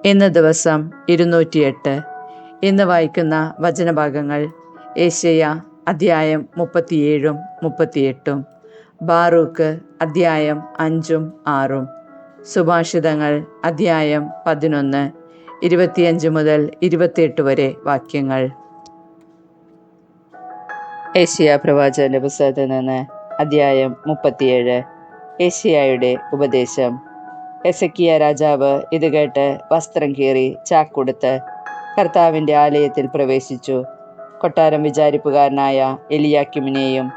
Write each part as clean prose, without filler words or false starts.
ഇന്ന് ദിവസം 208. ഇന്ന് വായിക്കുന്ന വചനഭാഗങ്ങൾ യെശയ്യാ അധ്യായം 37 38, ബാറൂക്ക് അധ്യായം 5 6, സുഭാഷിതങ്ങൾ അധ്യായം 11 25 മുതൽ 28 വരെ വാക്യങ്ങൾ. യെശയ്യാ പ്രവാചകന്റെ പുസ്തകത്തിൽ നിന്ന് അധ്യായം 37. യെശയ്യായുടെ ഉപദേശം. ഹെസക്കിയ രാജാവ് ഇത് കേട്ട് വസ്ത്രം കീറി ചാക്കുടുത്ത് കർത്താവിൻ്റെ ആലയത്തിൽ പ്രവേശിച്ചു. കൊട്ടാരം വിചാരിപ്പുകാരനായ എലിയാക്കിമിനെയും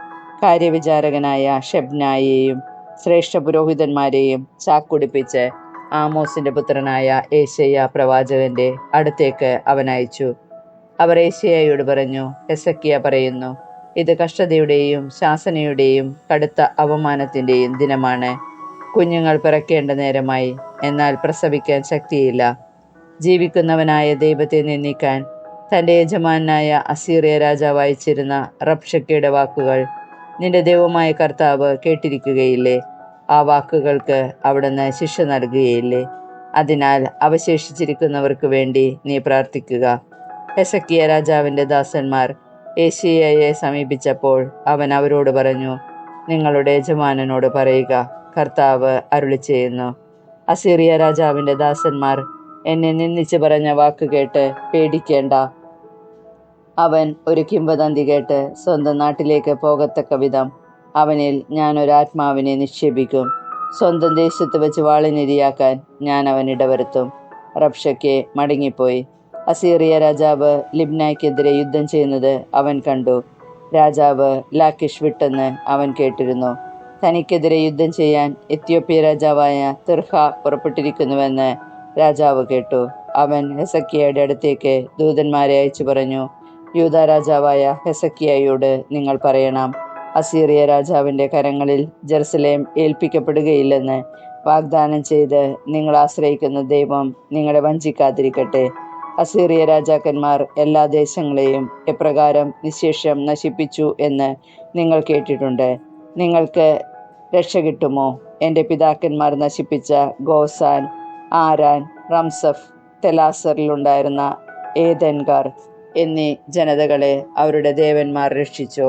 കാര്യവിചാരകനായ ഷെബ്നായെയും ശ്രേഷ്ഠ പുരോഹിതന്മാരെയും ചാക്കുടിപ്പിച്ച് ആമോസിന്റെ പുത്രനായ യെശയ്യാ പ്രവാചകന്റെ അടുത്തേക്ക് അവൻ അയച്ചു. അവർ യെശയ്യായോട് പറഞ്ഞു, ഹെസക്കിയ പറയുന്നു, ഇത് കഷ്ടതയുടെയും ശാസനയുടെയും കടുത്ത അപമാനത്തിൻ്റെയും ദിനമാണ്. കുഞ്ഞുങ്ങൾ പിറക്കേണ്ട നേരമായി, എന്നാൽ പ്രസവിക്കാൻ ശക്തിയില്ല. ജീവിക്കുന്നവനായ ദൈവത്തെ നിന്ദിക്കാൻ തൻ്റെ യജമാനായ അസീറിയ രാജാവ് അയച്ചിരുന്ന റബ്ശക്കേയുടെ വാക്കുകൾ നിന്റെ ദൈവമായ കർത്താവ് കേട്ടിരിക്കുകയില്ലേ? ആ വാക്കുകൾക്ക് അവിടുന്ന് ശിക്ഷ നൽകുകയില്ലേ? അതിനാൽ അവശേഷിച്ചിരിക്കുന്നവർക്ക് വേണ്ടി നീ പ്രാർത്ഥിക്കുക. ഹെസക്കിയ രാജാവിൻ്റെ ദാസന്മാർ യെശയ്യായെ സമീപിച്ചപ്പോൾ അവൻ അവരോട് പറഞ്ഞു, നിങ്ങളുടെ യജമാനനോട് പറയുക, കർത്താവ് അരുളിച്ചെയ്യുന്നു, അസീറിയ രാജാവിൻ്റെ ദാസന്മാർ എന്നെ നിന്ദിച്ച് പറഞ്ഞ വാക്ക് കേട്ട് പേടിക്കേണ്ട. അവൻ ഒരു കിംവദന്തി കേട്ട് സ്വന്തം നാട്ടിലേക്ക് പോകത്തക്ക വിധം അവനിൽ ഞാൻ ഒരാത്മാവിനെ നിക്ഷേപിക്കും. സ്വന്തം ദേശത്ത് വെച്ച് വാളിനിരയാക്കാൻ ഞാൻ അവൻ ഇടവരുത്തും. റബ്ശക്കെ മടങ്ങിപ്പോയി. അസീറിയ രാജാവ് ലിബ്നായ്ക്കെതിരെ യുദ്ധം ചെയ്യുന്നത് അവൻ കണ്ടു. രാജാവ് ലാക്കിഷ് വിട്ടെന്ന് അവൻ കേട്ടിരുന്നു. തനിക്കെതിരെ യുദ്ധം ചെയ്യാൻ എത്യോപ്യ രാജാവായ തിർഹ പുറപ്പെട്ടിരിക്കുന്നുവെന്ന് രാജാവ് കേട്ടു. അവൻ ഹെസക്കിയയുടെ അടുത്തേക്ക് ദൂതന്മാരെ അയച്ചു പറഞ്ഞു, യൂദാ രാജാവായ ഹെസക്കിയയോട് നിങ്ങൾ പറയണം, അസീറിയ രാജാവിൻ്റെ കരങ്ങളിൽ ജെറുസലേം ഏൽപ്പിക്കപ്പെടുകയില്ലെന്ന് വാഗ്ദാനം ചെയ്ത് നിങ്ങൾ ആശ്രയിക്കുന്ന ദൈവം നിങ്ങളെ വഞ്ചിക്കാതിരിക്കട്ടെ. അസീറിയ രാജാക്കന്മാർ എല്ലാ ദേശങ്ങളെയും എപ്രകാരം നിശേഷം നശിപ്പിച്ചു എന്ന് നിങ്ങൾ കേട്ടിട്ടുണ്ട്. നിങ്ങൾക്ക് രക്ഷ കിട്ടുമോ? എൻ്റെ പിതാക്കന്മാർ നശിപ്പിച്ച ഗോസാൻ, ആരാൻ, റംസഫ്, തെലാസറിലുണ്ടായിരുന്ന ഏദൻകാർ എന്നീ ജനതകളെ അവരുടെ ദേവന്മാർ രക്ഷിച്ചു.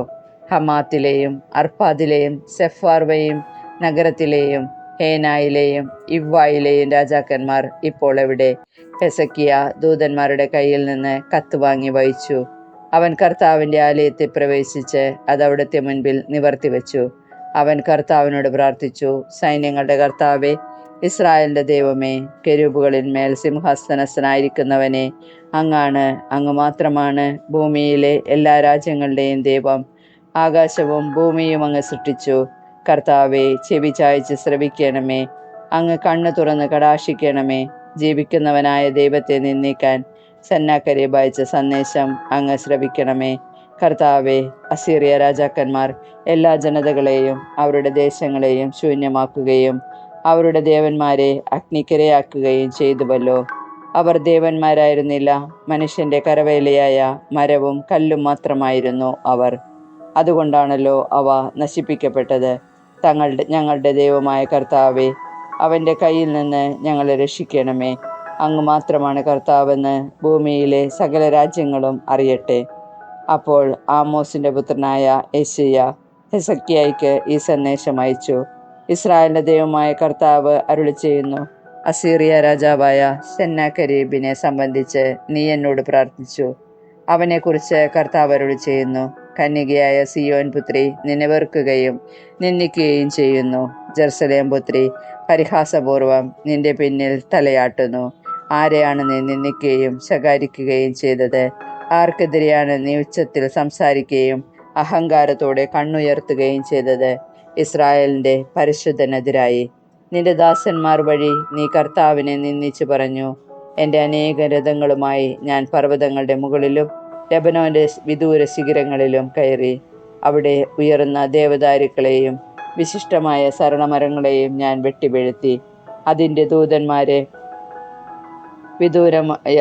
ഹമാത്തിലെയും അർപ്പാദിലെയും സെഫാർവയും നഗരത്തിലെയും ഹേനായിലെയും ഇവ്വായിലെയും രാജാക്കന്മാർ ഇപ്പോൾ എവിടെ? ഹെസക്കിയ ദൂതന്മാരുടെ കയ്യിൽ നിന്ന് കത്ത് വാങ്ങി വായിച്ചു. അവൻ കർത്താവിൻ്റെ ആലയത്തിൽ പ്രവേശിച്ച് അത് അവിടുത്തെ മുൻപിൽ നിവർത്തിവെച്ചു. അവൻ കർത്താവിനോട് പ്രാർത്ഥിച്ചു, സൈന്യങ്ങളുടെ കർത്താവേ, ഇസ്രായേലിൻ്റെ ദൈവമേ, കെരൂബുകളിന്മേൽ സിംഹാസനസ്ഥനായിരിക്കുന്നവനെ, അങ്ങാണ്, അങ്ങ് മാത്രമാണ് ഭൂമിയിലെ എല്ലാ രാജ്യങ്ങളുടെയും ദൈവം. ആകാശവും ഭൂമിയും അങ്ങ് സൃഷ്ടിച്ചു. കർത്താവെ, ചെവി ചായ്ച്ച് ശ്രവിക്കണമേ. അങ്ങ് കണ്ണ് തുറന്ന് കടാക്ഷിക്കണമേ. ജീവിക്കുന്നവനായ ദൈവത്തെ നിന്ദിക്കാൻ സന്നാക്കരീബ് അയച്ച സന്ദേശം അങ്ങ് ശ്രവിക്കണമേ. കർത്താവെ, അസീറിയ രാജാക്കന്മാർ എല്ലാ ജനതകളെയും അവരുടെ ദേശങ്ങളെയും ശൂന്യമാക്കുകയും അവരുടെ ദേവന്മാരെ അഗ്നിക്കിരയാക്കുകയും ചെയ്തുവല്ലോ. അവർ ദേവന്മാരായിരുന്നില്ല, മനുഷ്യന്റെ കരവേലയായ മരവും കല്ലും മാത്രമായിരുന്നു അവർ. അതുകൊണ്ടാണല്ലോ അവ നശിപ്പിക്കപ്പെട്ടത്. ഞങ്ങളുടെ ദൈവമായ കർത്താവെ, അവൻ്റെ കയ്യിൽ നിന്ന് ഞങ്ങളെ രക്ഷിക്കണമേ. അങ്ങ് മാത്രമാണ് കർത്താവെന്ന് ഭൂമിയിലെ സകല രാജ്യങ്ങളും അറിയട്ടെ. അപ്പോൾ ആമോസിന്റെ പുത്രനായ യെശയ്യാ ഹെസക്കിയായ്ക്ക് ഈ സന്ദേശം അയച്ചു. ഇസ്രായേലിന്റെ ദൈവമായ കർത്താവ് അരുളിച്ചെയ്യുന്നു, അസീറിയ രാജാവായ സെന്നാകരീബിനെ സംബന്ധിച്ച് നീ എന്നോട് പ്രാർത്ഥിച്ചു. അവനെക്കുറിച്ച് കർത്താവ് അരുളിച്ചെയ്യുന്നു, കന്യകയായ സിയോൻ പുത്രി നിന്നെ വെറുക്കുകയും നിന്ദിക്കുകയും ചെയ്യുന്നു. ജെറുസലേം പുത്രി പരിഹാസപൂർവം നിന്റെ പിന്നിൽ തലയാട്ടുന്നു. ആരെയാണ് നീ നിന്ദിക്കുകയും ശകാരിക്കുകയും ചെയ്തത്? ആർക്കെതിരെയാണ് നീ ഉച്ചത്തിൽ സംസാരിക്കുകയും അഹങ്കാരത്തോടെ കണ്ണുയർത്തുകയും ചെയ്തത്? ഇസ്രായേലിൻ്റെ പരിശുദ്ധനെതിരായി. നിന്റെ ദാസന്മാർ വഴി നീ കർത്താവിനെ നിന്ദിച്ചു പറഞ്ഞു. എൻ്റെ അനേക രഥങ്ങളുമായി ഞാൻ പർവ്വതങ്ങളുടെ മുകളിലും ലെബനോന്റെ വിദൂര ശിഖരങ്ങളിലും കയറി. അവിടെ ഉയർന്ന ദേവദാരുക്കളെയും വിശിഷ്ടമായ സരളമരങ്ങളെയും ഞാൻ വെട്ടിവീഴ്ത്തി. അതിൻ്റെ ദൂതന്മാരെ വിദൂരമായ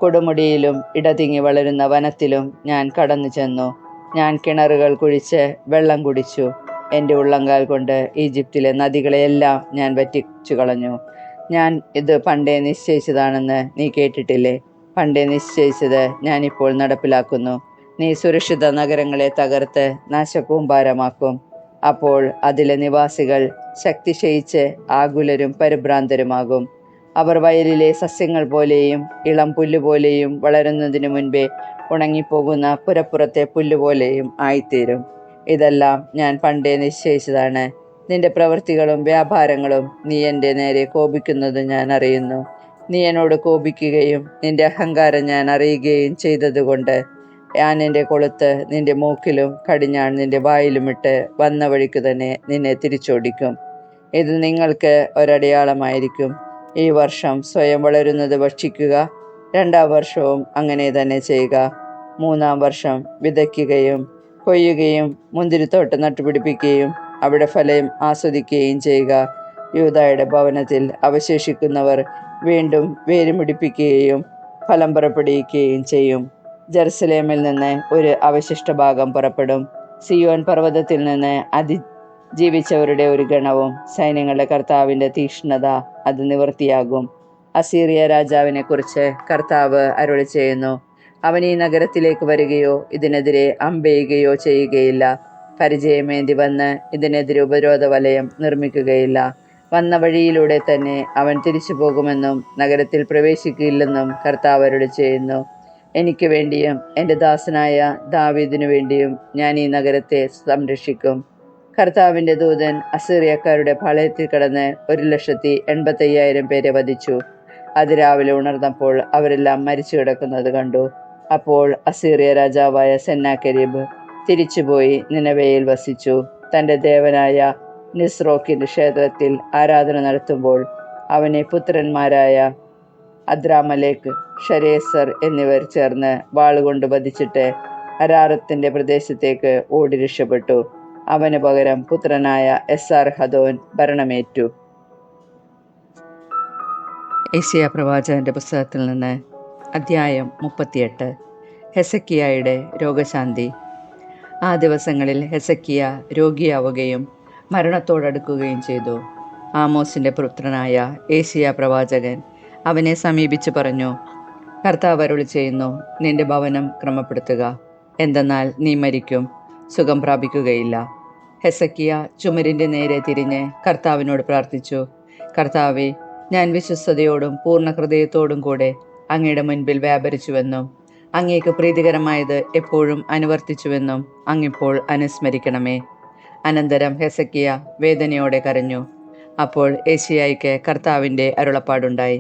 കൊടുമുടിയിലും ഇടതിങ്ങി വളരുന്ന വനത്തിലും ഞാൻ കടന്നു ചെന്നു. ഞാൻ കിണറുകൾ കുഴിച്ച് വെള്ളം കുടിച്ചു. എൻ്റെ ഉള്ളങ്കാൽ കൊണ്ട് ഈജിപ്തിലെ നദികളെയെല്ലാം ഞാൻ വറ്റിച്ചു കളഞ്ഞു. ഞാൻ ഇത് പണ്ടേ നിശ്ചയിച്ചതാണെന്ന് നീ കേട്ടിട്ടില്ലേ? പണ്ടേ നിശ്ചയിച്ചത് ഞാനിപ്പോൾ നടപ്പിലാക്കുന്നു. നീ സുരക്ഷിത നഗരങ്ങളെ തകർത്ത് നാശകൂമ്പാരമാക്കും. അപ്പോൾ അതിലെ നിവാസികൾ ശക്തി ക്ഷയിച്ച് ആകുലരും പരിഭ്രാന്തരുമാകും. അവർ വയലിലെ സസ്യങ്ങൾ പോലെയും ഇളം പുല്ലുപോലെയും വളരുന്നതിനു മുൻപേ ഉണങ്ങിപ്പോകുന്ന പുരപ്പുറത്തെ പുല്ലുപോലെയും ആയിത്തീരും. ഇതെല്ലാം ഞാൻ പണ്ടേ നിശ്ചയിച്ചതാണ്. നിന്റെ പ്രവൃത്തികളും വ്യാപാരങ്ങളും നീ എൻ്റെ നേരെ കോപിക്കുന്നത് ഞാൻ അറിയുന്നു. നീ എന്നോട് കോപിക്കുകയും നിന്റെ അഹങ്കാരം ഞാൻ അറിയുകയും ചെയ്തതുകൊണ്ട് ഞാൻ എൻ്റെ കൊളുത്ത് നിന്റെ മൂക്കിലും കടിഞ്ഞാൺ നിന്റെ വായിലുമിട്ട് വന്ന വഴിക്ക് തന്നെ നിന്നെ തിരിച്ചോടിക്കും. ഇത് നിങ്ങൾക്ക് ഒരടയാളമായിരിക്കും. ഈ വർഷം സ്വയം വളരുന്നത് ഭക്ഷിക്കുക, 2-ാം വർഷവും അങ്ങനെ തന്നെ ചെയ്യുക. 3-ാം വർഷം വിതയ്ക്കുകയും കൊയ്യുകയും മുന്തിരിത്തോട്ടം നട്ടുപിടിപ്പിക്കുകയും അവിടെ ഫലം ആസ്വദിക്കുകയും ചെയ്യുക. യൂദായുടെ ഭവനത്തിൽ അവശേഷിക്കുന്നവർ വീണ്ടും വേരുപിടിപ്പിക്കുകയും ഫലം പുറപ്പെടുവിക്കുകയും ചെയ്യും. ജെറുസലേമിൽ നിന്ന് ഒരു അവശിഷ്ട ഭാഗം പുറപ്പെടും. സിയോൻ പർവ്വതത്തിൽ നിന്ന് ജീവിച്ചവരുടെ ഒരു ഗണവും. സൈന്യങ്ങളുടെ കർത്താവിൻ്റെ തീക്ഷ്ണത അത് നിവൃത്തിയാകും. അസീറിയ രാജാവിനെ കുറിച്ച് കർത്താവ് അരുളി ചെയ്യുന്നു: അവൻ ഈ നഗരത്തിലേക്ക് വരികയോ ഇതിനെതിരെ അമ്പെയ്യുകയോ ചെയ്യുകയില്ല. പരിചയമേന്തി വന്ന് ഇതിനെതിരെ ഉപരോധ വലയം നിർമ്മിക്കുകയില്ല. വന്ന വഴിയിലൂടെ തന്നെ അവൻ തിരിച്ചു പോകുമെന്നും നഗരത്തിൽ പ്രവേശിക്കില്ലെന്നും കർത്താവ് അരുളി ചെയ്യുന്നു. എനിക്ക് വേണ്ടിയും എൻ്റെ ദാസനായ ദാവീദിനു വേണ്ടിയും ഞാൻ ഈ നഗരത്തെ സംരക്ഷിക്കും. കർത്താവിൻ്റെ ദൂതൻ അസീറിയക്കാരുടെ പാളയത്തിൽ കടന്ന് 1,85,000 പേരെ വധിച്ചു. അതിരാവിലെ ഉണർന്നപ്പോൾ അവരെല്ലാം മരിച്ചു കിടക്കുന്നത് കണ്ടു. അപ്പോൾ അസീറിയ രാജാവായ സെന്നാകെരീബ് തിരിച്ചുപോയി നിനവയിൽ വസിച്ചു. തൻ്റെ ദേവനായ നിസ്രോക്കിൻ്റെ ക്ഷേത്രത്തിൽ ആരാധന നടത്തുമ്പോൾ അവനെ പുത്രന്മാരായ അദ്രാമലേക്ക്, ഷരേസർ എന്നിവർ ചേർന്ന് വാളുകൊണ്ട് വധിച്ചിട്ട് അരാറത്തിൻ്റെ പ്രദേശത്തേക്ക് ഓടി രക്ഷപ്പെട്ടു. അവന് പകരം പുത്രനായ എസ്സാർഹദോൻ ഭരണമേറ്റു. യെശയ്യാ പ്രവാചകന്റെ പുസ്തകത്തിൽ നിന്ന് അധ്യായം 38. ഹെസക്കിയായുടെ രോഗശാന്തി. ആ ദിവസങ്ങളിൽ ഹെസക്കിയ രോഗിയാവുകയും മരണത്തോടടുക്കുകയും ചെയ്തു. ആമോസിൻ്റെ പുത്രനായ യെശയ്യാ പ്രവാചകൻ അവനെ സമീപിച്ച് പറഞ്ഞു: കർത്താവ് അരുളി ചെയ്യുന്നു, നിന്റെ ഭവനം ക്രമപ്പെടുത്തുക, എന്തെന്നാൽ നീ മരിക്കും, സുഖം പ്രാപിക്കുകയില്ല. ഹെസക്കിയ ചുമരിൻ്റെ നേരെ തിരിഞ്ഞ് കർത്താവിനോട് പ്രാർത്ഥിച്ചു: കർത്താവേ, ഞാൻ വിശ്വസ്തയോടും പൂർണ്ണ ഹൃദയത്തോടും കൂടെ അങ്ങയുടെ മുൻപിൽ വ്യാപരിച്ചുവെന്നും അങ്ങേക്ക് പ്രീതികരമായത് എപ്പോഴും അനുവർത്തിച്ചുവെന്നും അങ്ങിപ്പോൾ അനുസ്മരിക്കണമേ. അനന്തരം ഹെസക്കിയ വേദനയോടെ കരഞ്ഞു. അപ്പോൾ യെശയ്യായ്ക്ക് കർത്താവിൻ്റെ അരുളപ്പാടുണ്ടായി: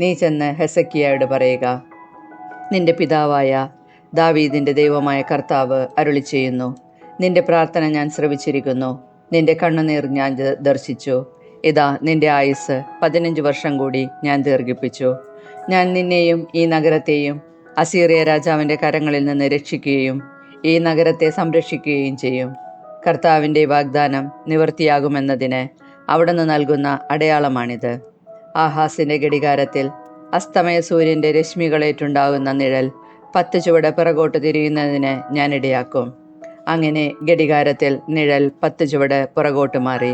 നീ ചെന്ന് ഹെസക്കിയായോട് പറയുക, നിന്റെ പിതാവായ ദാവീദിൻ്റെ ദൈവമായ കർത്താവ് അരുളി ചെയ്യുന്നു, നിന്റെ പ്രാർത്ഥന ഞാൻ ശ്രവിച്ചിരിക്കുന്നു, നിന്റെ കണ്ണുനീർ ഞാൻ ദർശിച്ചു. ഇതാ നിന്റെ ആയുസ് 15 വർഷം കൂടി ഞാൻ ദീർഘിപ്പിച്ചു. ഞാൻ നിന്നെയും ഈ നഗരത്തെയും അസീറിയ രാജാവിൻ്റെ കരങ്ങളിൽ നിന്ന് രക്ഷിക്കുകയും ഈ നഗരത്തെ സംരക്ഷിക്കുകയും ചെയ്യും. കർത്താവിൻ്റെ വാഗ്ദാനം നിവൃത്തിയാകുമെന്നതിന് അവിടുന്ന് നൽകുന്ന അടയാളമാണിത്. ആഹാസിൻ്റെ ഘടികാരത്തിൽ അസ്തമയ സൂര്യൻ്റെ രശ്മികളേറ്റുണ്ടാകുന്ന നിഴൽ 10 ചുവട് പിറകോട്ട് തിരിയുന്നതിന് ഞാൻ ഇടയാക്കും. അങ്ങനെ ഘടികാരത്തിൽ നിഴൽ 10 ചുവട് പുറകോട്ട് മാറി.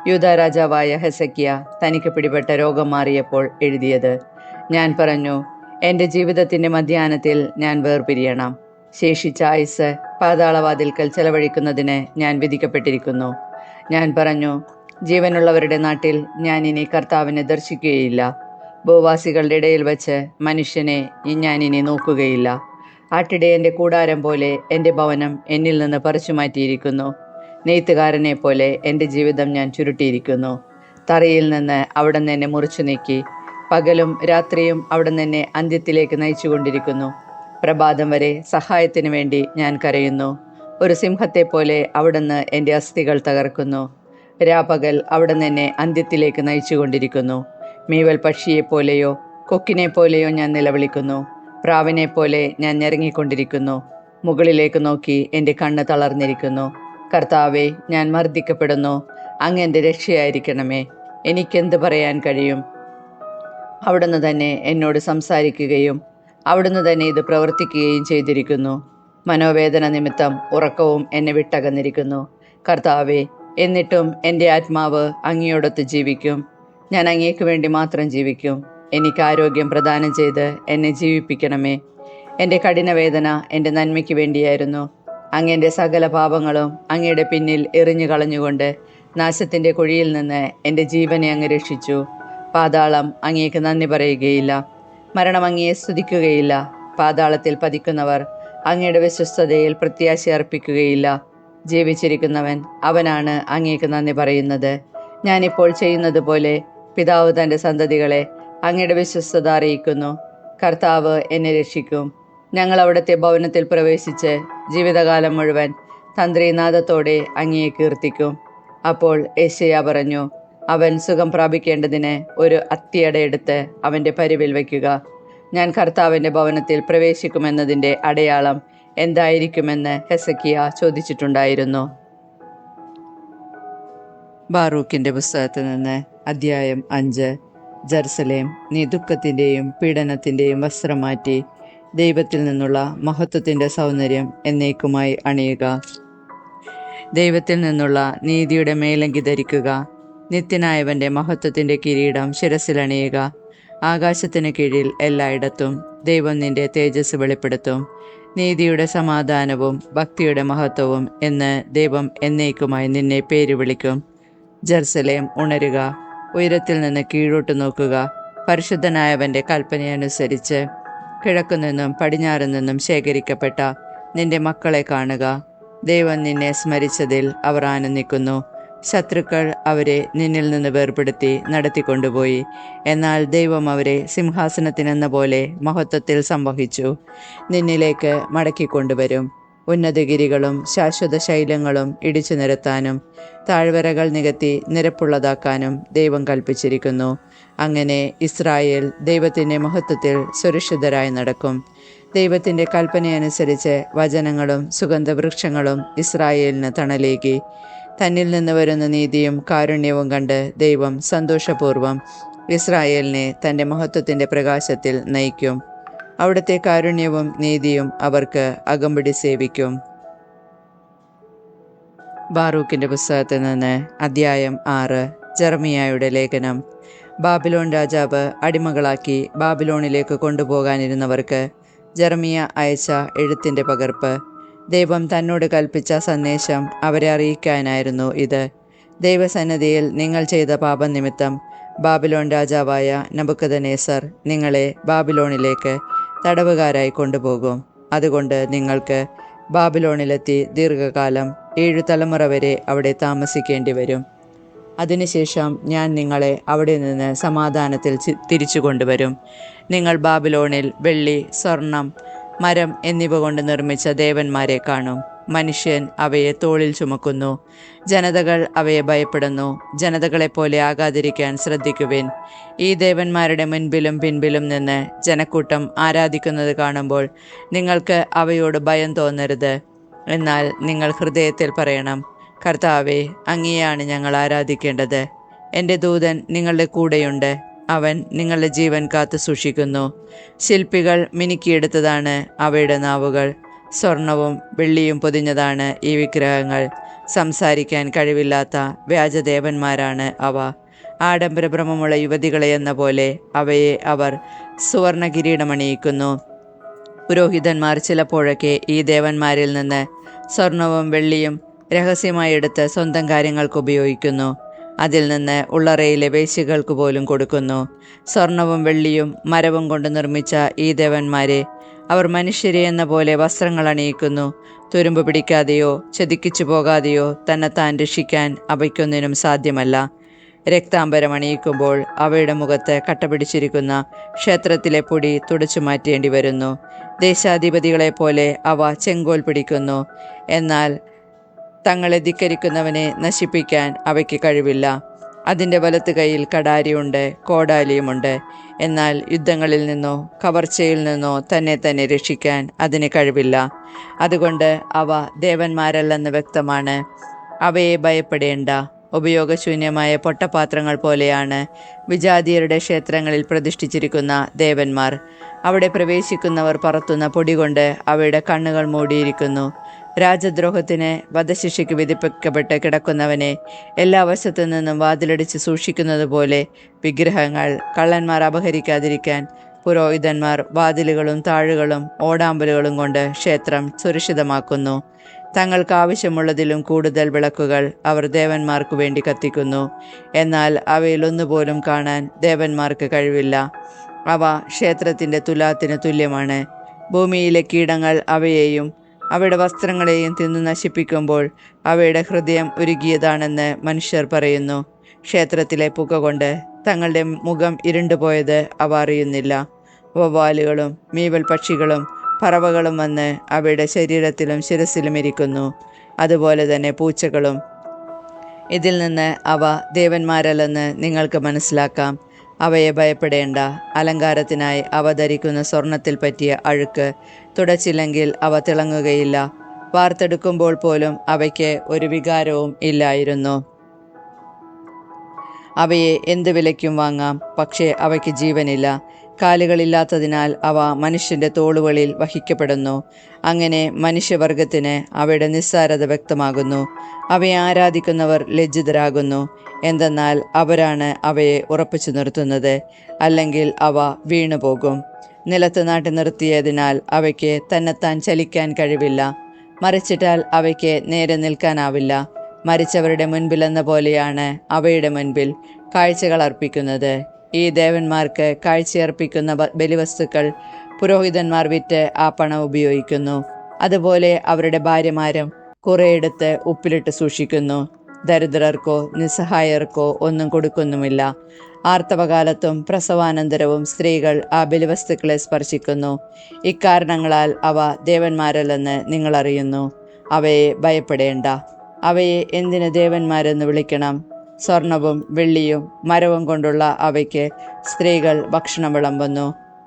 യൂദാ രാജാവായ ഹെസക്കിയ തനിക്ക് പിടിപെട്ട രോഗം മാറിയപ്പോൾ എഴുതിയത്: ഞാൻ പറഞ്ഞു, എൻ്റെ ജീവിതത്തിൻ്റെ മധ്യാഹ്നത്തിൽ ഞാൻ വേർപിരിയണം. ശേഷിച്ച ആയുസ് പാതാളവാതിൽക്കൽ ചെലവഴിക്കുന്നതിന് ഞാൻ വിധിക്കപ്പെട്ടിരിക്കുന്നു. ഞാൻ പറഞ്ഞു, ജീവനുള്ളവരുടെ നാട്ടിൽ ഞാൻ ഇനി കർത്താവിനെ ദർശിക്കുകയില്ല. ഭൂവാസികളുടെ ഇടയിൽ വച്ച് മനുഷ്യനെ ഞാൻ ഇനി നോക്കുകയില്ല. ആട്ടിടയൻ്റെ കൂടാരം പോലെ എൻ്റെ ഭവനം എന്നിൽ നിന്ന് പറിച്ചു മാറ്റിയിരിക്കുന്നു. നെയ്ത്തുകാരനെ പോലെ എൻ്റെ ജീവിതം ഞാൻ ചുരുട്ടിയിരിക്കുന്നു. തറയിൽ നിന്ന് അവിടുന്ന് എന്നെ മുറിച്ചു നീക്കി. പകലും രാത്രിയും അവിടുന്ന് എന്നെ അന്ത്യത്തിലേക്ക് നയിച്ചുകൊണ്ടിരിക്കുന്നു. പ്രഭാതം വരെ സഹായത്തിനു വേണ്ടി ഞാൻ കരയുന്നു. ഒരു സിംഹത്തെപ്പോലെ അവിടുന്ന് എൻ്റെ അസ്ഥികൾ തകർക്കുന്നു. രാപകൽ അവിടുന്ന് എന്നെ അന്ത്യത്തിലേക്ക് നയിച്ചുകൊണ്ടിരിക്കുന്നു. മീവൽ പക്ഷിയെപ്പോലെയോ കൊക്കിനെ പോലെയോ ഞാൻ നിലവിളിക്കുന്നു. പ്രാവിനെ പോലെ ഞാൻ ഞെരങ്ങിക്കൊണ്ടിരിക്കുന്നു. മുകളിലേക്ക് നോക്കി എൻ്റെ കണ്ണ് തളർന്നിരിക്കുന്നു. കർത്താവെ, ഞാൻ മർദ്ദിക്കപ്പെടുന്നു. അങ്ങ് എൻ്റെ രക്ഷയായിരിക്കണമേ. എനിക്കെന്ത് പറയാൻ കഴിയും? അവിടുന്ന് തന്നെ എന്നോട് സംസാരിക്കുകയും അവിടുന്ന് തന്നെ ഇത് പ്രവർത്തിക്കുകയും ചെയ്തിരിക്കുന്നു. മനോവേദന നിമിത്തം ഉറക്കവും എന്നെ വിട്ടകന്നിരിക്കുന്നു. കർത്താവെ, എന്നിട്ടും എൻ്റെ ആത്മാവ് അങ്ങയോടൊത്ത് ജീവിക്കും. ഞാൻ അങ്ങേക്ക് വേണ്ടി മാത്രം ജീവിക്കും. എനിക്ക് ആരോഗ്യം പ്രദാനം ചെയ്ത് എന്നെ ജീവിപ്പിക്കണമേ. എൻ്റെ കഠിനവേദന എൻ്റെ നന്മയ്ക്ക് വേണ്ടിയായിരുന്നു. അങ്ങയുടെ സകല പാപങ്ങളും അങ്ങയുടെ പിന്നിൽ എറിഞ്ഞു കളഞ്ഞുകൊണ്ട് നാശത്തിൻ്റെ കുഴിയിൽ നിന്ന് എൻ്റെ ജീവനെ അങ്ങ് രക്ഷിച്ചു. പാതാളം അങ്ങേക്ക് നന്ദി പറയുകയില്ല, മരണം അങ്ങയെ സ്തുതിക്കുകയില്ല. പാതാളത്തിൽ പതിക്കുന്നവർ അങ്ങയുടെ വിശ്വസ്തതയിൽ പ്രത്യാശ അർപ്പിക്കുകയില്ല. ജീവിച്ചിരിക്കുന്നവൻ അവനാണ് അങ്ങേക്ക് നന്ദി പറയുന്നത്. ഞാനിപ്പോൾ ചെയ്യുന്നത് പോലെ പിതാവ് തൻ്റെ സന്തതികളെ അങ്ങയുടെ വിശ്വസ്തത അറിയിക്കുന്നു. കർത്താവ് എന്നെ രക്ഷിക്കും. ഞങ്ങൾ അവിടുത്തെ ഭവനത്തിൽ പ്രവേശിച്ച് ജീവിതകാലം മുഴുവൻ തന്ത്രീനാദത്തോടെ അങ്ങയെ കീർത്തിക്കും. അപ്പോൾ യെശയ്യാ പറഞ്ഞു, അവൻ സുഖം പ്രാപിക്കേണ്ടതിന് ഒരു അത്തിയടയെടുത്ത് അവൻ്റെ പരിവിൽ വയ്ക്കുക. ഞാൻ കർത്താവിൻ്റെ ഭവനത്തിൽ പ്രവേശിക്കുമെന്നതിൻ്റെ അടയാളം എന്തായിരിക്കുമെന്ന് ഹെസക്കിയ ചോദിച്ചിട്ടുണ്ടായിരുന്നു. ബാറൂക്കിൻ്റെ പുസ്തകത്തിൽ നിന്ന് അദ്ധ്യായം 5. ജെറുസലേം, നീ ദുഃഖത്തിൻ്റെയും പീഡനത്തിൻ്റെയും വസ്ത്രം മാറ്റി ദൈവത്തിൽ നിന്നുള്ള മഹത്വത്തിൻ്റെ സൗന്ദര്യം എന്നേക്കുമായി അണിയുക. ദൈവത്തിൽ നിന്നുള്ള നീതിയുടെ മേലങ്കി ധരിക്കുക. നിത്യനായവൻ്റെ മഹത്വത്തിൻ്റെ കിരീടം ശിരസിലണിയുക. ആകാശത്തിന് കീഴിൽ എല്ലായിടത്തും ദൈവം നിന്റെ തേജസ് വെളിപ്പെടുത്തും. നീതിയുടെ സമാധാനവും ഭക്തിയുടെ മഹത്വവും എന്ന് ദൈവം എന്നേക്കുമായി നിന്നെ പേര് വിളിക്കും. ജെറുസലേം, ഉണരുക, ഉയരത്തിൽ നിന്ന് കീഴോട്ട് നോക്കുക. പരിശുദ്ധനായവൻ്റെ കൽപ്പനയനുസരിച്ച് കിഴക്കുനിന്നും പടിഞ്ഞാറ് നിന്നും ശേഖരിക്കപ്പെട്ട നിന്റെ മക്കളെ കാണുക. ദൈവം നിന്നെ സ്മരിച്ചതിൽ അവർ ആനന്ദിക്കുന്നു. ശത്രുക്കൾ അവരെ നിന്നിൽ നിന്ന് വേർപെടുത്തി നടത്തിക്കൊണ്ടുപോയി. എന്നാൽ ദൈവം അവരെ സിംഹാസനത്തിനെന്ന പോലെ മഹത്വത്തിൽ സംവഹിച്ചു നിന്നിലേക്ക് മടക്കിക്കൊണ്ടുവരും. ഉന്നതഗിരികളും ശാശ്വത ശൈലങ്ങളും ഇടിച്ചു നിരത്താനും താഴ്വരകൾ നികത്തി നിരപ്പുള്ളതാക്കാനും ദൈവം കൽപ്പിച്ചിരിക്കുന്നു. അങ്ങനെ ഇസ്രായേൽ ദൈവത്തിൻ്റെ മഹത്വത്തിൽ സുരക്ഷിതരായി നടക്കും. ദൈവത്തിൻ്റെ കൽപ്പനയനുസരിച്ച് വചനങ്ങളും സുഗന്ധവൃക്ഷങ്ങളും ഇസ്രായേലിന് തണലേകി. തന്നിൽ നിന്ന് വരുന്ന നീതിയും കാരുണ്യവും കണ്ട് ദൈവം സന്തോഷപൂർവ്വം ഇസ്രായേലിനെ തൻ്റെ മഹത്വത്തിൻ്റെ പ്രകാശത്തിൽ നയിക്കും. അവിടുത്തെ കാരുണ്യവും നീതിയും അവർക്ക് അകമ്പടി സേവിക്കും. ബാറൂക്കിൻ്റെ പുസ്തകത്തിൽ നിന്ന് അദ്ധ്യായം 6. ജെറമിയായുടെ ലേഖനം. ബാബിലോൺ രാജാവ് അടിമകളാക്കി ബാബിലോണിലേക്ക് കൊണ്ടുപോകാനിരുന്നവർക്ക് ജെറമിയ അയച്ച എഴുത്തിൻ്റെ പകർപ്പ്. ദൈവം തന്നോട് കൽപ്പിച്ച സന്ദേശം അവരെ അറിയിക്കാനായിരുന്നു ഇത്. ദൈവസന്നിധിയിൽ നിങ്ങൾ ചെയ്ത പാപനിമിത്തം ബാബിലോൺ രാജാവായ നബൂഖദ്നേസർ നിങ്ങളെ ബാബിലോണിലേക്ക് തടവുകാരായി കൊണ്ടുപോകും. അതുകൊണ്ട് നിങ്ങൾക്ക് ബാബിലോണിലെത്തി ദീർഘകാലം 7 തലമുറ വരെ അവിടെ താമസിക്കേണ്ടി വരും. അതിനുശേഷം ഞാൻ നിങ്ങളെ അവിടെ നിന്ന് സമാധാനത്തിൽ തിരിച്ചു കൊണ്ടുവരും. നിങ്ങൾ ബാബിലോണിൽ വെള്ളി, സ്വർണം, മരം എന്നിവ കൊണ്ട് നിർമ്മിച്ച ദേവന്മാരെ കാണും. മനുഷ്യൻ അവയെ തോളിൽ ചുമക്കുന്നു. ജനതകൾ അവയെ ഭയപ്പെടുന്നു. ജനതകളെപ്പോലെ ആകാതിരിക്കാൻ ശ്രദ്ധിക്കുവിൻ. ഈ ദേവന്മാരുടെ മുൻപിലും പിൻപിലും നിന്ന് ജനക്കൂട്ടം ആരാധിക്കുന്നത് കാണുമ്പോൾ നിങ്ങൾക്ക് അവയോട് ഭയം തോന്നരുത്. എന്നാൽ നിങ്ങൾ ഹൃദയത്തിൽ പറയണം, കർത്താവേ, അങ്ങയെയാണ് ഞങ്ങൾ ആരാധിക്കേണ്ടത്. എൻ്റെ ദൂതൻ നിങ്ങളുടെ കൂടെയുണ്ട്. അവൻ നിങ്ങളുടെ ജീവൻ കാത്തു സൂക്ഷിക്കുന്നു. ശില്പികൾ മിനുക്കിയെടുത്തതാണ് അവയുടെ നാവുകൾ. സ്വർണവും വെള്ളിയും പൊതിഞ്ഞതാണ് ഈ വിഗ്രഹങ്ങൾ. സംസാരിക്കാൻ കഴിവില്ലാത്ത വ്യാജദേവന്മാരാണ് അവ. ആഡംബരഭ്രമമുള്ള യുവതികളെ എന്ന പോലെ അവയെ അവർ സുവർണ കിരീടമണിയിക്കുന്നു. പുരോഹിതന്മാർ ചിലപ്പോഴൊക്കെ ഈ ദേവന്മാരിൽ നിന്ന് സ്വർണവും വെള്ളിയും രഹസ്യമായി എടുത്ത് സ്വന്തം കാര്യങ്ങൾക്ക് ഉപയോഗിക്കുന്നു. അതിൽ നിന്ന് ഉള്ളറയിലെ വേശ്യകൾക്ക് പോലും കൊടുക്കുന്നു. സ്വർണവും വെള്ളിയും മരവും കൊണ്ട് നിർമ്മിച്ച ഈ ദേവന്മാരെ അവർ മനുഷ്യരെ എന്ന പോലെ വസ്ത്രങ്ങൾ അണിയിക്കുന്നു. തുരുമ്പ് പിടിക്കാതെയോ ചതിക്കിച്ചു പോകാതെയോ തന്നെത്താൻ രക്ഷിക്കാൻ അവയ്ക്കൊന്നിനും സാധ്യമല്ല. രക്താംബരം അണിയിക്കുമ്പോൾ അവയുടെ മുഖത്ത് കട്ടപിടിച്ചിരിക്കുന്ന ക്ഷേത്രത്തിലെ പൊടി തുടച്ചു മാറ്റേണ്ടി വരുന്നു. ദേശാധിപതികളെപ്പോലെ അവ ചെങ്കോൽ പിടിക്കുന്നു. എന്നാൽ തങ്ങളെ ധിക്കരിക്കുന്നവനെ നശിപ്പിക്കാൻ അവയ്ക്ക് കഴിവില്ല. അതിൻ്റെ വലത്ത് കൈയിൽ കടാരിയുണ്ട്, കോടാലിയുമുണ്ട്. എന്നാൽ യുദ്ധങ്ങളിൽ നിന്നോ കവർച്ചയിൽ നിന്നോ തന്നെ രക്ഷിക്കാൻ അതിന് കഴിവില്ല. അതുകൊണ്ട് അവ ദേവന്മാരല്ലെന്ന് വ്യക്തമാണ്. അവയെ ഭയപ്പെടേണ്ട. ഉപയോഗശൂന്യമായ പൊട്ടപാത്രങ്ങൾ പോലെയാണ് വിജാതീയരുടെ ക്ഷേത്രങ്ങളിൽ പ്രതിഷ്ഠിച്ചിരിക്കുന്ന ദേവന്മാർ. അവിടെ പ്രവേശിക്കുന്നവർ പറത്തുന്ന പൊടി കൊണ്ട് അവയുടെ കണ്ണുകൾ മൂടിയിരിക്കുന്നു. രാജദ്രോഹത്തിന് വധശിക്ഷയ്ക്ക് വിധിപ്പിക്കപ്പെട്ട് കിടക്കുന്നവനെ എല്ലാ വശത്തു നിന്നും വാതിലടിച്ച് സൂക്ഷിക്കുന്നത് പോലെ വിഗ്രഹങ്ങൾ കള്ളന്മാർ അപഹരിക്കാതിരിക്കാൻ പുരോഹിതന്മാർ വാതിലുകളും താഴുകളും ഓടാമ്പലുകളും കൊണ്ട് ക്ഷേത്രം സുരക്ഷിതമാക്കുന്നു. തങ്ങൾക്ക് ആവശ്യമുള്ളതിലും കൂടുതൽ വിളക്കുകൾ അവർ ദേവന്മാർക്കു വേണ്ടി കത്തിക്കുന്നു. എന്നാൽ അവയിൽ ഒന്നുപോലും കാണാൻ ദേവന്മാർക്ക് കഴിവില്ല. അവ ക്ഷേത്രത്തിൻ്റെ തുലാത്തിന് തുല്യമാണ്. ഭൂമിയിലെ കീടങ്ങൾ അവയെയും അവയുടെ വസ്ത്രങ്ങളെയും തിന്നു നശിപ്പിക്കുമ്പോൾ അവയുടെ ഹൃദയം ഉരുകിയതാണെന്ന് മനുഷ്യർ പറയുന്നു. ക്ഷേത്രത്തിലെ പുക കൊണ്ട് തങ്ങളുടെ മുഖം ഇരുണ്ടുപോയത് അവ അറിയുന്നില്ല. വവ്വാലുകളും മീവൽ പക്ഷികളും പറവകളും വന്ന് അവയുടെ ശരീരത്തിലും ശിരസിലും ഇരിക്കുന്നു. അതുപോലെ തന്നെ പൂച്ചകളും. ഇതിൽ നിന്ന് അവ ദേവന്മാരല്ലെന്ന് നിങ്ങൾക്ക് മനസ്സിലാക്കാം. അവയെ ഭയപ്പെടേണ്ട. അലങ്കാരത്തിനായി അവ ധരിക്കുന്ന സ്വർണത്തിൽ പറ്റിയ അഴുക്ക് തുടച്ചില്ലെങ്കിൽ അവ തിളങ്ങുകയില്ല. വാർത്തെടുക്കുമ്പോൾ പോലും അവയ്ക്ക് ഒരു വികാരവും ഇല്ലായിരുന്നു. അവയെ എന്തു വിലയ്ക്കും വാങ്ങാം, പക്ഷേ അവയ്ക്ക് ജീവനില്ല. കാലുകളില്ലാത്തതിനാൽ അവ മനുഷ്യൻ്റെ തോളുകളിൽ വഹിക്കപ്പെടുന്നു. അങ്ങനെ മനുഷ്യവർഗത്തിന് അവയുടെ നിസ്സാരത വ്യക്തമാകുന്നു. അവയെ ആരാധിക്കുന്നവർ ലജ്ജിതരാകുന്നു. എന്തെന്നാൽ അവരാണ് അവയെ ഉറപ്പിച്ചു നിർത്തുന്നത്. അല്ലെങ്കിൽ അവ വീണുപോകും. നിലത്ത് നാട്ടി നിർത്തിയതിനാൽ അവയ്ക്ക് തന്നെത്താൻ ചലിക്കാൻ കഴിവില്ല. മറിച്ചിട്ടാൽ അവയ്ക്ക് നേരെ നിൽക്കാനാവില്ല. മരിച്ചവരുടെ മുൻപിലെന്ന പോലെയാണ് അവയുടെ മുൻപിൽ കാഴ്ചകൾ അർപ്പിക്കുന്നത്. ഈ ദേവന്മാർക്ക് കാഴ്ചയർപ്പിക്കുന്ന ബലിവസ്തുക്കൾ പുരോഹിതന്മാർ വിറ്റ് ആ പണം ഉപയോഗിക്കുന്നു. അതുപോലെ അവരുടെ ഭാര്യമാരും കുറെയെടുത്ത് ഉപ്പിലിട്ട് സൂക്ഷിക്കുന്നു. ദരിദ്രർക്കോ നിസ്സഹായർക്കോ ഒന്നും കൊടുക്കുന്നുമില്ല. ആർത്തവകാലത്തും പ്രസവാനന്തരവും സ്ത്രീകൾ ആ ബലിവസ്തുക്കളെ സ്പർശിക്കുന്നു. ഇക്കാരണങ്ങളാൽ അവ ദേവന്മാരല്ലെന്ന് നിങ്ങൾ അറിയുന്നു. അവയെ ഭയപ്പെടേണ്ട. അവയെ എന്തിന് ദേവന്മാരെന്ന് വിളിക്കണം? സ്വർണവും വെള്ളിയും മരവും കൊണ്ടുള്ള അവയ്ക്ക് സ്ത്രീകൾ ഭക്ഷണം വിളമ്പുന്നു.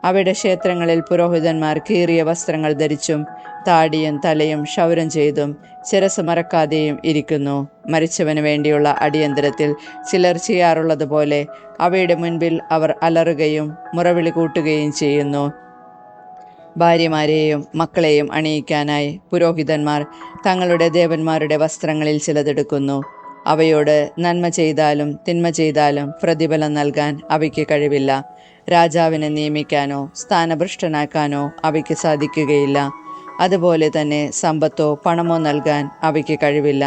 അവയുടെ ക്ഷേത്രങ്ങളിൽ പുരോഹിതന്മാർ കീറിയ വസ്ത്രങ്ങൾ ധരിച്ചും താടിയും തലയും ക്ഷൗരം ചെയ്തും ശിരസ് മറക്കാതെയും ഇരിക്കുന്നു. മരിച്ചവന് വേണ്ടിയുള്ള അടിയന്തരത്തിൽ ചിലർ ചെയ്യാറുള്ളതുപോലെ അവയുടെ മുൻപിൽ അവർ അലറുകയും മുറവിളി കൂട്ടുകയും ചെയ്യുന്നു. ഭാര്യമാരെയും മക്കളെയും അണിയിക്കാനായി പുരോഹിതന്മാർ തങ്ങളുടെ ദേവന്മാരുടെ വസ്ത്രങ്ങളിൽ ചിലതെടുക്കുന്നു. അവയോട് നന്മ ചെയ്താലും തിന്മ ചെയ്താലും പ്രതിഫലം നൽകാൻ അവയ്ക്ക് കഴിവില്ല. രാജാവിനെ നിയമിക്കാനോ സ്ഥാനഭ്രഷ്ടനാക്കാനോ അവയ്ക്ക് സാധിക്കുകയില്ല. അതുപോലെ തന്നെ സമ്പത്തോ പണമോ നൽകാൻ അവയ്ക്ക് കഴിവില്ല.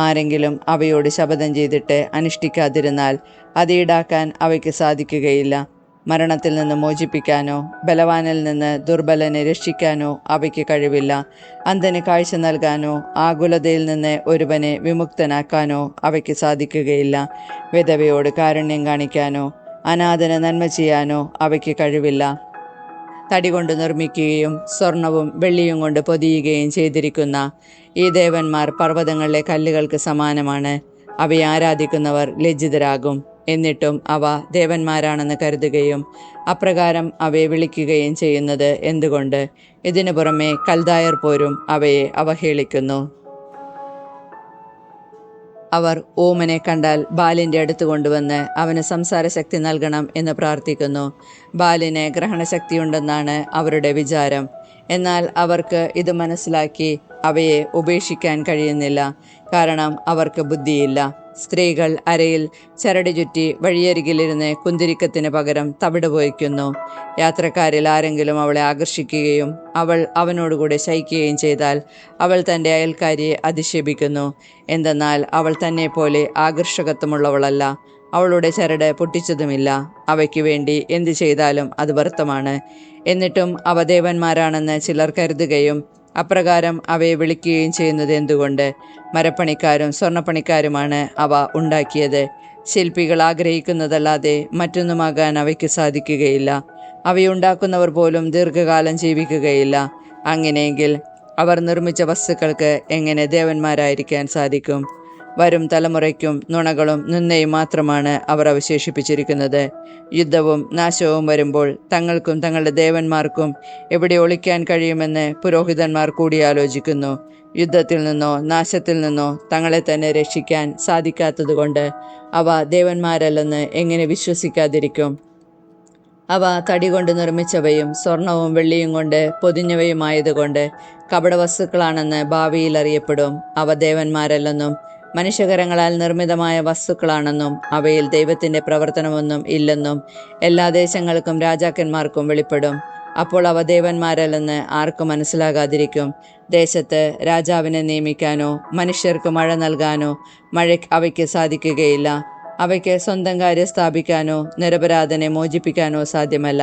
ആരെങ്കിലും അവയോട് ശപഥം ചെയ്തിട്ട് അനുഷ്ഠിക്കാതിരുന്നാൽ അത് ഈടാക്കാൻ അവയ്ക്ക് സാധിക്കുകയില്ല. മരണത്തിൽ നിന്ന് മോചിപ്പിക്കാനോ ബലവാനിൽ നിന്ന് ദുർബലനെ രക്ഷിക്കാനോ അവയ്ക്ക് കഴിവില്ല. അന്ധന് കാഴ്ച നൽകാനോ ആകുലതയിൽ നിന്ന് ഒരുവനെ വിമുക്തനാക്കാനോ അവയ്ക്ക് സാധിക്കുകയില്ല. വിധവയോട് കാരുണ്യം കാണിക്കാനോ അനാഥന് നന്മ ചെയ്യാനോ അവയ്ക്ക് കഴിവില്ല. തടി കൊണ്ട് നിർമ്മിക്കുകയും സ്വർണവും വെള്ളിയും കൊണ്ട് പൊതിയുകയും ചെയ്തിരിക്കുന്ന ഈ ദേവന്മാർ പർവ്വതങ്ങളിലെ കല്ലുകൾക്ക് സമാനമാണ്. അവയെ ആരാധിക്കുന്നവർ ലജ്ജിതരാകും. എന്നിട്ടും അവ ദേവന്മാരാണെന്ന് കരുതുകയും അപ്രകാരം അവയെ വിളിക്കുകയും ചെയ്യുന്നത് എന്തുകൊണ്ട്? ഇതിനു പുറമെ കൽദായർ പോരും അവയെ അവഹേളിക്കുന്നു. അവർ ഊമനെ കണ്ടാൽ ബാലിൻ്റെ അടുത്ത് കൊണ്ടുവന്ന് അവന് സംസാരശക്തി നൽകണം എന്ന് പ്രാർത്ഥിക്കുന്നു. ബാലിന് ഗ്രഹണശക്തിയുണ്ടെന്നാണ് അവരുടെ വിചാരം. എന്നാൽ അവർക്ക് ഇത് മനസ്സിലാക്കി അവയെ ഉപേക്ഷിക്കാൻ കഴിയുന്നില്ല. കാരണം അവർക്ക് ബുദ്ധിയില്ല. സ്ത്രീകൾ അരയിൽ ചരട് ചുറ്റി വഴിയരികിലിരുന്ന് കുന്തിരിക്കത്തിന് പകരം തവിട് പോയിക്കുന്നു. യാത്രക്കാരിൽ ആരെങ്കിലും അവളെ ആകർഷിക്കുകയും അവൾ അവനോടുകൂടെ ശയിക്കുകയും ചെയ്താൽ അവൾ തൻ്റെ അയൽക്കാരിയെ അധിക്ഷേപിക്കുന്നു. എന്തെന്നാൽ അവൾ തന്നെ പോലെ ആകർഷകത്വമുള്ളവളല്ല. അവളുടെ ചരട് പൊട്ടിച്ചതുമില്ല. അവയ്ക്ക് വേണ്ടി എന്തു ചെയ്താലും അത് വ്യർത്ഥമാണ്. എന്നിട്ടും അവ ദേവന്മാരാണെന്ന് ചിലർ കരുതുകയും അപ്രകാരം അവയെ വിളിക്കുകയും ചെയ്യുന്നത് എന്തുകൊണ്ട്? മരപ്പണിക്കാരും സ്വർണ്ണപ്പണിക്കാരുമാണ് അവ ഉണ്ടാക്കിയത്. ശില്പികൾ ആഗ്രഹിക്കുന്നതല്ലാതെ മറ്റൊന്നുമാകാൻ അവയ്ക്ക് സാധിക്കുകയില്ല. അവയുണ്ടാക്കുന്നവർ പോലും ദീർഘകാലം ജീവിക്കുകയില്ല. അങ്ങനെയെങ്കിൽ അവർ നിർമ്മിച്ച വസ്തുക്കൾക്ക് എങ്ങനെ ദേവന്മാരായിരിക്കാൻ സാധിക്കും? വരും തലമുറയ്ക്കും നുണകളും നിന്ദയും മാത്രമാണ് അവർ അവശേഷിപ്പിച്ചിരിക്കുന്നത്. യുദ്ധവും നാശവും വരുമ്പോൾ തങ്ങൾക്കും തങ്ങളുടെ ദേവന്മാർക്കും എവിടെ ഒളിക്കാൻ കഴിയുമെന്ന് പുരോഹിതന്മാർ കൂടിയാലോചിക്കുന്നു. യുദ്ധത്തിൽ നിന്നോ നാശത്തിൽ നിന്നോ തങ്ങളെ തന്നെ രക്ഷിക്കാൻ സാധിക്കാത്തതുകൊണ്ട് അവ ദേവന്മാരല്ലെന്ന് എങ്ങനെ വിശ്വസിക്കാതിരിക്കും? അവ തടി കൊണ്ട് നിർമ്മിച്ചവയും സ്വർണവും വെള്ളിയും കൊണ്ട് പൊതിഞ്ഞവയുമായതുകൊണ്ട് കപടവസ്തുക്കളാണെന്ന് ഭാവിയിൽ അറിയപ്പെടും. അവ ദേവന്മാരല്ലെന്നും മനുഷ്യകരങ്ങളാൽ നിർമ്മിതമായ വസ്തുക്കളാണെന്നും അവയിൽ ദൈവത്തിൻ്റെ പ്രവർത്തനമൊന്നും ഇല്ലെന്നും എല്ലാ ദേശങ്ങൾക്കും രാജാക്കന്മാർക്കും വെളിപ്പെടും. അപ്പോൾ അവ ദേവന്മാരല്ലെന്ന് ആർക്കും മനസ്സിലാകാതിരിക്കും. ദേശത്ത് രാജാവിനെ നിയമിക്കാനോ മനുഷ്യർക്ക് മഴ നൽകാനോ അവയ്ക്ക് സാധിക്കുകയില്ല. അവയ്ക്ക് സ്വന്തം കാര്യം സ്ഥാപിക്കാനോ നിരപരാധനെ മോചിപ്പിക്കാനോ സാധ്യമല്ല.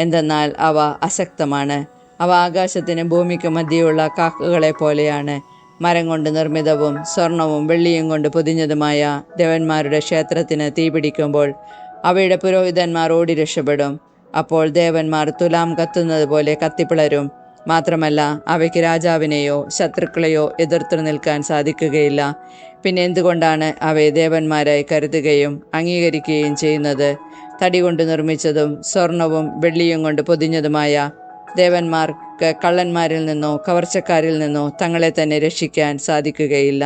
എന്തെന്നാൽ അവ അശക്തമാണ്. അവ ആകാശത്തിനും ഭൂമിക്കും മധ്യയുള്ള കാക്കകളെ പോലെയാണ്. മരം കൊണ്ട് നിർമ്മിതവും സ്വർണവും വെള്ളിയും കൊണ്ട് പൊതിഞ്ഞതുമായ ദേവന്മാരുടെ ക്ഷേത്രത്തിന് തീപിടിക്കുമ്പോൾ അവയുടെ പുരോഹിതന്മാർ ഓടി രക്ഷപ്പെടും. അപ്പോൾ ദേവന്മാർ തുലാം കത്തുന്നത് പോലെ കത്തിപ്പിളരും. മാത്രമല്ല അവയ്ക്ക് രാജാവിനെയോ ശത്രുക്കളെയോ എതിർത്തു നിൽക്കാൻ സാധിക്കുകയില്ല. പിന്നെ എന്തുകൊണ്ടാണ് അവയെ ദേവന്മാരായി കരുതുകയും അംഗീകരിക്കുകയും ചെയ്യുന്നത്? തടി കൊണ്ട് നിർമ്മിച്ചതും സ്വർണവും വെള്ളിയും കൊണ്ട് പൊതിഞ്ഞതുമായ ദേവന്മാർക്ക് കള്ളന്മാരിൽ നിന്നോ കവർച്ചക്കാരിൽ നിന്നോ തങ്ങളെ തന്നെ രക്ഷിക്കാൻ സാധിക്കുകയില്ല.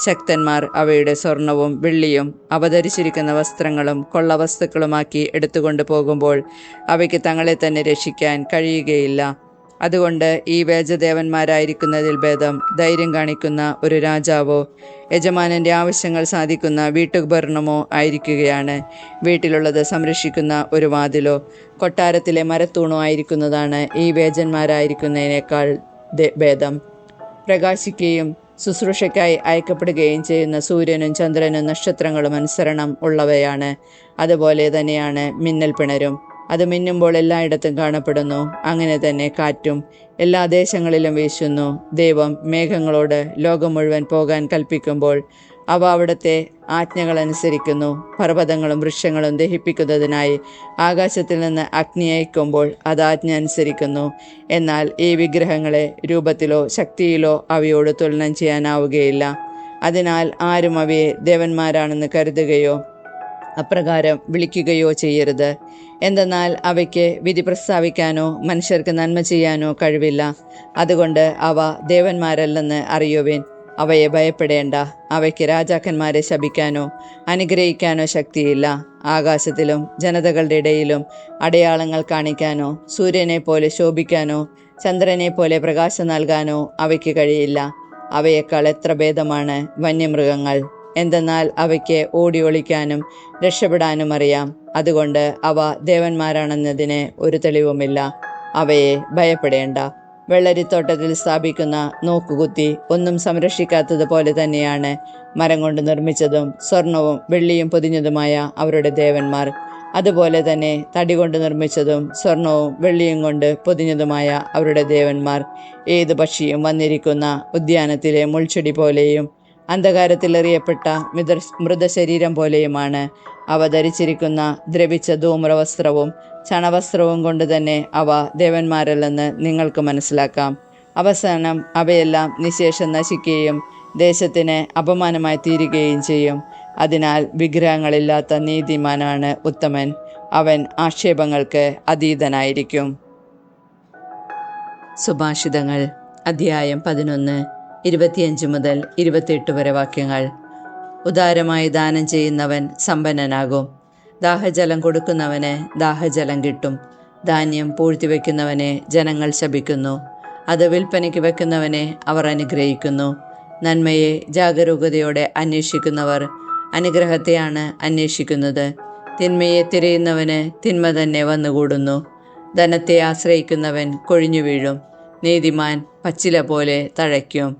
ശക്തന്മാർ അവയുടെ സ്വർണവും വെള്ളിയും അവതരിച്ചിരിക്കുന്ന വസ്ത്രങ്ങളും കൊള്ളവസ്തുക്കളുമാക്കി എടുത്തുകൊണ്ട് പോകുമ്പോൾ അവയ്ക്ക് തങ്ങളെ തന്നെ രക്ഷിക്കാൻ കഴിയുകയില്ല. അതുകൊണ്ട് ഈ വേജദേവന്മാരായിരിക്കുന്നതിൽ ഭേദം ധൈര്യം കാണിക്കുന്ന ഒരു രാജാവോ യജമാനൻ്റെ ആവശ്യങ്ങൾ സാധിക്കുന്ന വീട്ടുപകരണമോ ആയിരിക്കുകയാണ്. വീട്ടിലുള്ളത് സംരക്ഷിക്കുന്ന ഒരു വാതിലോ കൊട്ടാരത്തിലെ മരത്തൂണോ ആയിരിക്കുന്നതാണ് ഈ വേജന്മാരായിരിക്കുന്നതിനേക്കാൾ ഭേദം. പ്രകാശിക്കുകയും ശുശ്രൂഷയ്ക്കായി അയക്കപ്പെടുകയും ചെയ്യുന്ന സൂര്യനും ചന്ദ്രനും നക്ഷത്രങ്ങളും അനുസരണം ഉള്ളവയാണ്. അതുപോലെ തന്നെയാണ് മിന്നൽ പിണരും. അത് മിന്നുമ്പോൾ എല്ലായിടത്തും കാണപ്പെടുന്നു. അങ്ങനെ തന്നെ കാറ്റും എല്ലാ ദേശങ്ങളിലും വീശുന്നു. ദൈവം മേഘങ്ങളോട് ലോകം മുഴുവൻ പോകാൻ കൽപ്പിക്കുമ്പോൾ അവ അവിടുത്തെ ആജ്ഞകൾ അനുസരിക്കുന്നു. പർവ്വതങ്ങളും വൃക്ഷങ്ങളും ദഹിപ്പിക്കുന്നതിനായി ആകാശത്തിൽ നിന്ന് അഗ്നി അയക്കുമ്പോൾ അത് ആജ്ഞ അനുസരിക്കുന്നു. എന്നാൽ ഈ വിഗ്രഹങ്ങളെ രൂപത്തിലോ ശക്തിയിലോ അവയോട് തുലനം ചെയ്യാനാവുകയില്ല. അതിനാൽ ആരും അവയെ ദേവന്മാരാണെന്ന് കരുതുകയോ അപ്രകാരം വിളിക്കുകയോ ചെയ്യരുത്. എന്തെന്നാൽ അവയ്ക്ക് വിധി പ്രസ്താവിക്കാനോ മനുഷ്യർക്ക് നന്മ ചെയ്യാനോ കഴിവില്ല. അതുകൊണ്ട് അവ ദേവന്മാരല്ലെന്ന് അറിയുവിൻ. അവയെ ഭയപ്പെടേണ്ട. അവയ്ക്ക് രാജാക്കന്മാരെ ശപിക്കാനോ അനുഗ്രഹിക്കാനോ ശക്തിയില്ല. ആകാശത്തിലും ജനതകളുടെ ഇടയിലും അടയാളങ്ങൾ കാണിക്കാനോ സൂര്യനെ പോലെ ശോഭിക്കാനോ ചന്ദ്രനെ പോലെ പ്രകാശം നൽകാനോ അവയ്ക്ക് കഴിയില്ല. അവയേക്കാൾ എത്ര ഭേദമാണ് വന്യമൃഗങ്ങൾ. എന്തെന്നാൽ അവയ്ക്ക് ഓടി ഒളിക്കാനും രക്ഷപ്പെടാനും അറിയാം. അതുകൊണ്ട് അവ ദേവന്മാരാണെന്നതിന് ഒരു തെളിവുമില്ല. അവയെ ഭയപ്പെടേണ്ട. വെള്ളരിത്തോട്ടത്തിൽ സ്ഥാപിക്കുന്ന നോക്കുകുത്തി ഒന്നും സംരക്ഷിക്കാത്തതുപോലെ തന്നെയാണ് മരം കൊണ്ട് നിർമ്മിച്ചതും സ്വർണവും വെള്ളിയും പൊതിഞ്ഞതുമായ അവരുടെ ദേവന്മാർ. അതുപോലെ തന്നെ തടി കൊണ്ട് നിർമ്മിച്ചതും സ്വർണവും വെള്ളിയും കൊണ്ട് പൊതിഞ്ഞതുമായ അവരുടെ ദേവന്മാർ ഏത് പക്ഷിയും വന്നിരിക്കുന്ന ഉദ്യാനത്തിലെ മുൾച്ചെടി പോലെയും അന്ധകാരത്തിൽ എറിയപ്പെട്ട മൃതശരീരം പോലെയുമാണ്. അവ ധരിച്ചിരിക്കുന്ന ദ്രവിച്ച ധൂമ്രവസ്ത്രവും ചണവസ്ത്രവും കൊണ്ട് തന്നെ അവ ദേവന്മാരല്ലെന്ന് നിങ്ങൾക്ക് മനസ്സിലാക്കാം. അവസാനം അവയെല്ലാം നിശേഷം നശിക്കുകയും ദേശത്തിന് അപമാനമായി തീരുകയും ചെയ്യും. അതിനാൽ വിഗ്രഹങ്ങളില്ലാത്ത നീതിമാനാണ് ഉത്തമൻ. അവൻ ആക്ഷേപങ്ങൾക്ക് അതീതനായിരിക്കും. സുഭാഷിതങ്ങൾ അധ്യായം 11 25 മുതൽ 28 വരെ വാക്യങ്ങൾ. ഉദാരമായി ദാനം ചെയ്യുന്നവൻ സമ്പന്നനാകും. ദാഹജലം കൊടുക്കുന്നവന് ദാഹജലം കിട്ടും. ധാന്യം പൂഴ്ത്തിവെക്കുന്നവനെ ജനങ്ങൾ ശപിക്കുന്നു. അത് വിൽപ്പനയ്ക്ക് വെക്കുന്നവനെ അവർ അനുഗ്രഹിക്കുന്നു. നന്മയെ ജാഗരൂകതയോടെ അന്വേഷിക്കുന്നവർ അനുഗ്രഹത്തെയാണ് അന്വേഷിക്കുന്നത്. തിന്മയെ തിരയുന്നവന് തിന്മ തന്നെ വന്നുകൂടുന്നു. ധനത്തെ ആശ്രയിക്കുന്നവൻ കൊഴിഞ്ഞു വീഴും. നീതിമാൻ പച്ചില പോലെ തഴയ്ക്കും.